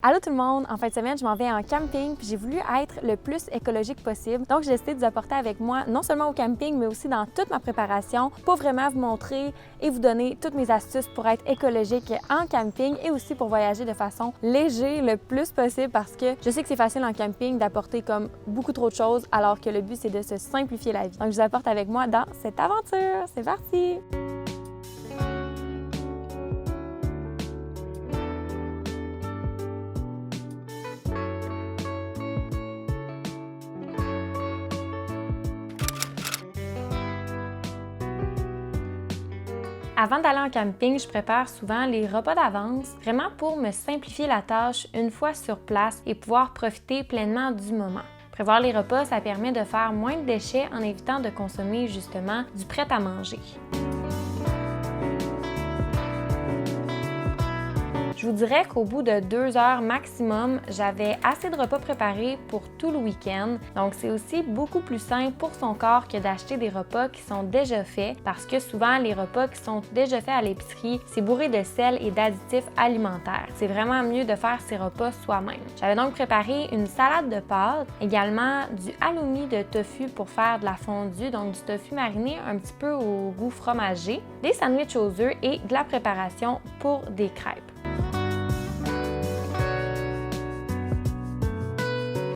Allô tout le monde! En fin de semaine, je m'en vais en camping puis j'ai voulu être le plus écologique possible. Donc, j'ai décidé de vous apporter avec moi, non seulement au camping, mais aussi dans toute ma préparation pour vraiment vous montrer et vous donner toutes mes astuces pour être écologique en camping et aussi pour voyager de façon légère le plus possible parce que je sais que c'est facile en camping d'apporter comme beaucoup trop de choses alors que le but, c'est de se simplifier la vie. Donc, je vous apporte avec moi dans cette aventure. C'est parti! Avant d'aller en camping, je prépare souvent les repas d'avance, vraiment pour me simplifier la tâche une fois sur place et pouvoir profiter pleinement du moment. Prévoir les repas, ça permet de faire moins de déchets en évitant de consommer justement du prêt à manger. Je vous dirais qu'au bout de 2 heures maximum, j'avais assez de repas préparés pour tout le week-end. Donc, c'est aussi beaucoup plus simple pour son corps que d'acheter des repas qui sont déjà faits parce que souvent, les repas qui sont déjà faits à l'épicerie, c'est bourré de sel et d'additifs alimentaires. C'est vraiment mieux de faire ces repas soi-même. J'avais donc préparé une salade de pâtes, également du halloumi de tofu pour faire de la fondue, donc du tofu mariné un petit peu au goût fromager, des sandwichs aux œufs et de la préparation pour des crêpes.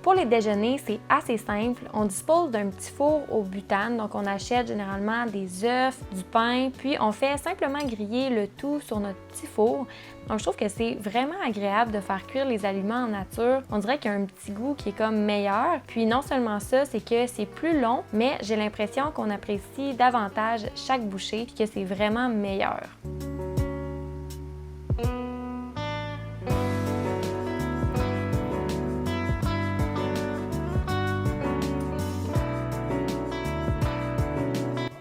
Pour les déjeuners, c'est assez simple. On dispose d'un petit four au butane, donc on achète généralement des œufs, du pain, puis on fait simplement griller le tout sur notre petit four. Donc je trouve que c'est vraiment agréable de faire cuire les aliments en nature. On dirait qu'il y a un petit goût qui est comme meilleur. Puis non seulement ça, c'est que c'est plus long, mais j'ai l'impression qu'on apprécie davantage chaque bouchée puis que c'est vraiment meilleur.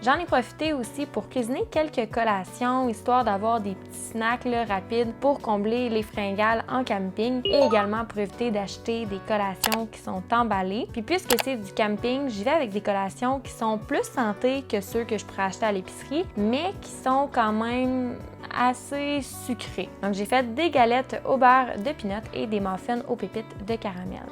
J'en ai profité aussi pour cuisiner quelques collations, histoire d'avoir des petits snacks rapides pour combler les fringales en camping et également pour éviter d'acheter des collations qui sont emballées. Puis puisque c'est du camping, j'y vais avec des collations qui sont plus santé que ceux que je pourrais acheter à l'épicerie, mais qui sont quand même assez sucrées. Donc j'ai fait des galettes au beurre de peanut et des muffins aux pépites de caramel.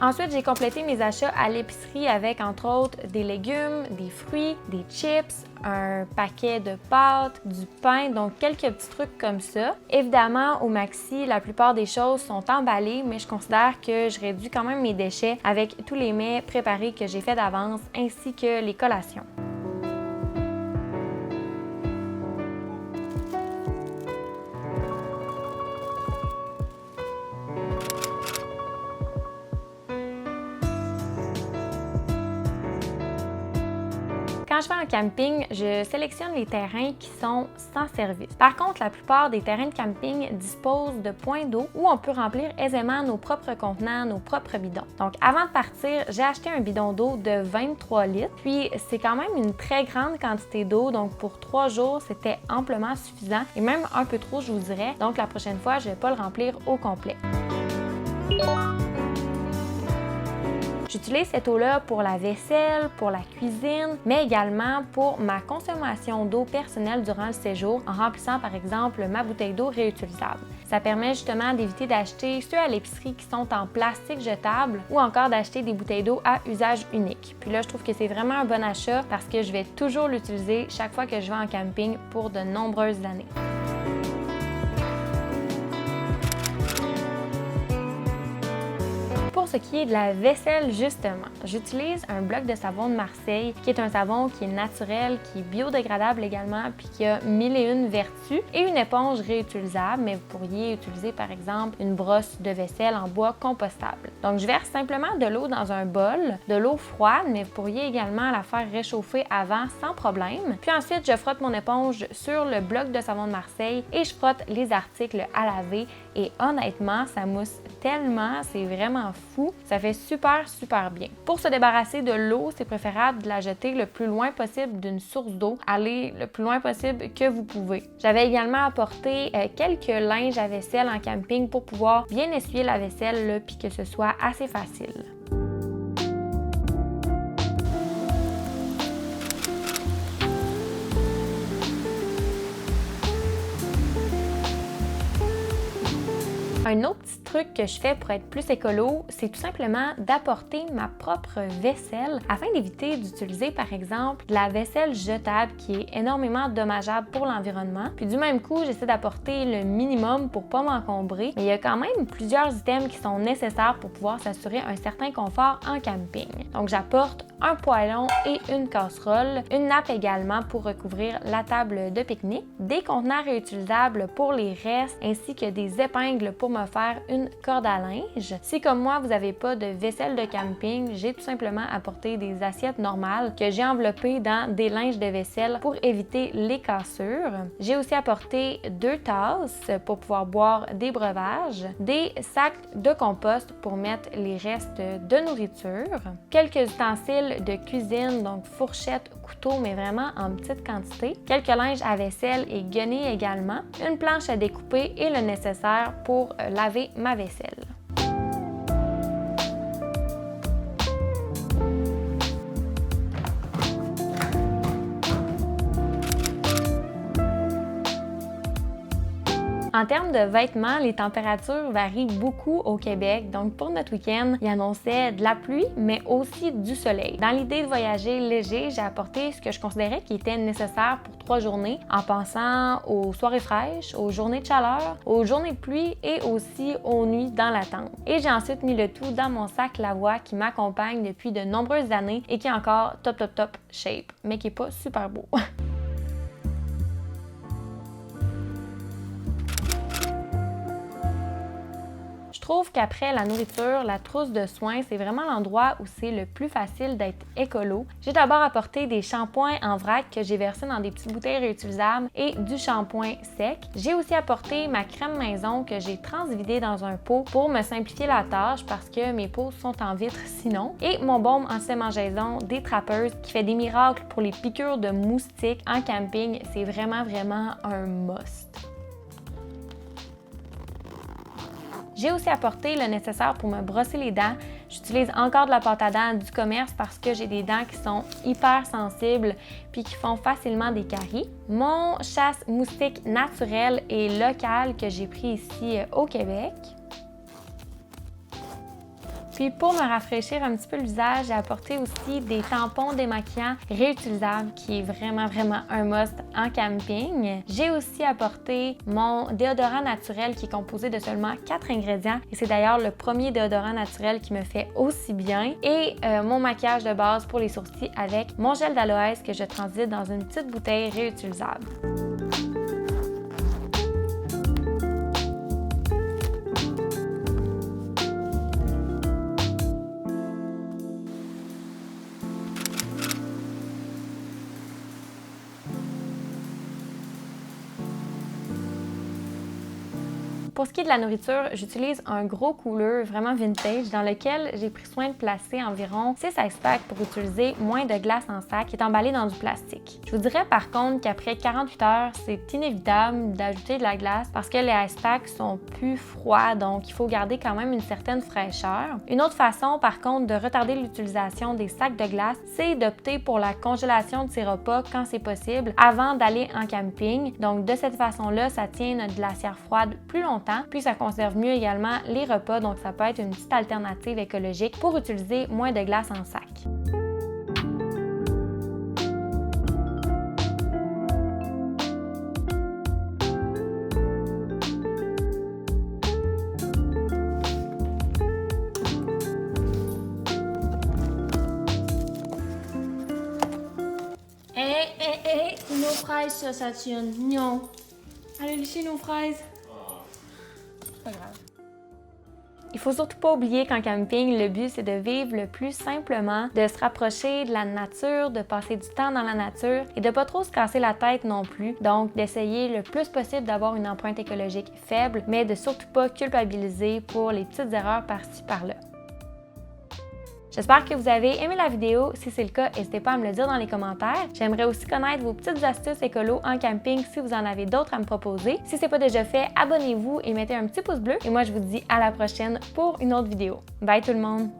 Ensuite, j'ai complété mes achats à l'épicerie avec, entre autres, des légumes, des fruits, des chips, un paquet de pâtes, du pain, donc quelques petits trucs comme ça. Évidemment, au Maxi, la plupart des choses sont emballées, mais je considère que je réduis quand même mes déchets avec tous les mets préparés que j'ai fait d'avance, ainsi que les collations. Quand je vais en camping, je sélectionne les terrains qui sont sans service. Par contre, la plupart des terrains de camping disposent de points d'eau où on peut remplir aisément nos propres contenants, nos propres bidons. Donc, avant de partir, j'ai acheté un bidon d'eau de 23 litres. Puis, c'est quand même une très grande quantité d'eau. Donc, pour 3 jours, c'était amplement suffisant et même un peu trop, je vous dirais. Donc, la prochaine fois, je ne vais pas le remplir au complet. J'utilise cette eau-là pour la vaisselle, pour la cuisine, mais également pour ma consommation d'eau personnelle durant le séjour en remplissant par exemple ma bouteille d'eau réutilisable. Ça permet justement d'éviter d'acheter ceux à l'épicerie qui sont en plastique jetable ou encore d'acheter des bouteilles d'eau à usage unique. Puis là, je trouve que c'est vraiment un bon achat parce que je vais toujours l'utiliser chaque fois que je vais en camping pour de nombreuses années. Pour ce qui est de la vaisselle, justement, j'utilise un bloc de savon de Marseille qui est un savon qui est naturel, qui est biodégradable également, puis qui a 1001 vertus et une éponge réutilisable, mais vous pourriez utiliser par exemple une brosse de vaisselle en bois compostable. Donc je verse simplement de l'eau dans un bol, de l'eau froide, mais vous pourriez également la faire réchauffer avant sans problème. Puis ensuite, je frotte mon éponge sur le bloc de savon de Marseille et je frotte les articles à laver et honnêtement, ça mousse tellement, c'est vraiment fou. Ça fait super bien. Pour se débarrasser de l'eau, c'est préférable de la jeter le plus loin possible d'une source d'eau. Allez le plus loin possible que vous pouvez. J'avais également apporté quelques linges à vaisselle en camping pour pouvoir bien essuyer la vaisselle puis que ce soit assez facile. Un autre petit truc que je fais pour être plus écolo, c'est tout simplement d'apporter ma propre vaisselle afin d'éviter d'utiliser par exemple de la vaisselle jetable qui est énormément dommageable pour l'environnement. Puis du même coup, j'essaie d'apporter le minimum pour pas m'encombrer, mais il y a quand même plusieurs items qui sont nécessaires pour pouvoir s'assurer un certain confort en camping. Donc j'apporte un poêlon et une casserole, une nappe également pour recouvrir la table de pique-nique, des contenants réutilisables pour les restes ainsi que des épingles pour me faire une corde à linge. Si comme moi vous n'avez pas de vaisselle de camping, j'ai tout simplement apporté des assiettes normales que j'ai enveloppées dans des linges de vaisselle pour éviter les cassures. J'ai aussi apporté 2 tasses pour pouvoir boire des breuvages, des sacs de compost pour mettre les restes de nourriture, quelques ustensiles de cuisine, donc fourchette, couteau, mais vraiment en petite quantité, quelques linges à vaisselle et guenilles également, une planche à découper et le nécessaire pour laver ma vaisselle. En termes de vêtements, les températures varient beaucoup au Québec. Donc pour notre week-end, il annonçait de la pluie, mais aussi du soleil. Dans l'idée de voyager léger, j'ai apporté ce que je considérais qui était nécessaire pour 3 journées, en pensant aux soirées fraîches, aux journées de chaleur, aux journées de pluie et aussi aux nuits dans la tente. Et j'ai ensuite mis le tout dans mon sac Lavoie qui m'accompagne depuis de nombreuses années et qui est encore top shape, mais qui est pas super beau. Je trouve qu'après la nourriture, la trousse de soins, c'est vraiment l'endroit où c'est le plus facile d'être écolo. J'ai d'abord apporté des shampoings en vrac que j'ai versés dans des petites bouteilles réutilisables et du shampoing sec. J'ai aussi apporté ma crème maison que j'ai transvidée dans un pot pour me simplifier la tâche parce que mes pots sont en vitre sinon. Et mon baume anti-démangeaison des Trappers qui fait des miracles pour les piqûres de moustiques en camping. C'est vraiment un must. J'ai aussi apporté le nécessaire pour me brosser les dents. J'utilise encore de la pâte à dents du commerce parce que j'ai des dents qui sont hyper sensibles puis qui font facilement des caries. Mon chasse moustique naturel et local que j'ai pris ici au Québec. Puis pour me rafraîchir un petit peu le visage, j'ai apporté aussi des tampons démaquillants réutilisables qui est vraiment un must en camping. J'ai aussi apporté mon déodorant naturel qui est composé de seulement 4 ingrédients et c'est d'ailleurs le premier déodorant naturel qui me fait aussi bien. Et mon maquillage de base pour les sourcils avec mon gel d'aloès que je transite dans une petite bouteille réutilisable. Pour ce qui est de la nourriture, j'utilise un gros cooler vraiment vintage dans lequel j'ai pris soin de placer environ 6 ice packs pour utiliser moins de glace en sac qui est emballé dans du plastique. Je vous dirais par contre qu'après 48 heures, c'est inévitable d'ajouter de la glace parce que les ice packs sont plus froids, donc il faut garder quand même une certaine fraîcheur. Une autre façon par contre de retarder l'utilisation des sacs de glace, c'est d'opter pour la congélation de ces repas quand c'est possible avant d'aller en camping. Donc de cette façon-là, ça tient notre glacière froide plus longtemps. Puis ça conserve mieux également les repas, donc ça peut être une petite alternative écologique pour utiliser moins de glace en sac. Nos fraises, ça tient. Non. Allez lécher nos fraises. Pas grave. Il faut surtout pas oublier qu'en camping, le but c'est de vivre le plus simplement, de se rapprocher de la nature, de passer du temps dans la nature et de pas trop se casser la tête non plus. Donc d'essayer le plus possible d'avoir une empreinte écologique faible, mais de surtout pas culpabiliser pour les petites erreurs par-ci par-là. J'espère que vous avez aimé la vidéo. Si c'est le cas, n'hésitez pas à me le dire dans les commentaires. J'aimerais aussi connaître vos petites astuces écolo en camping si vous en avez d'autres à me proposer. Si ce n'est pas déjà fait, abonnez-vous et mettez un petit pouce bleu. Et moi, je vous dis à la prochaine pour une autre vidéo. Bye tout le monde!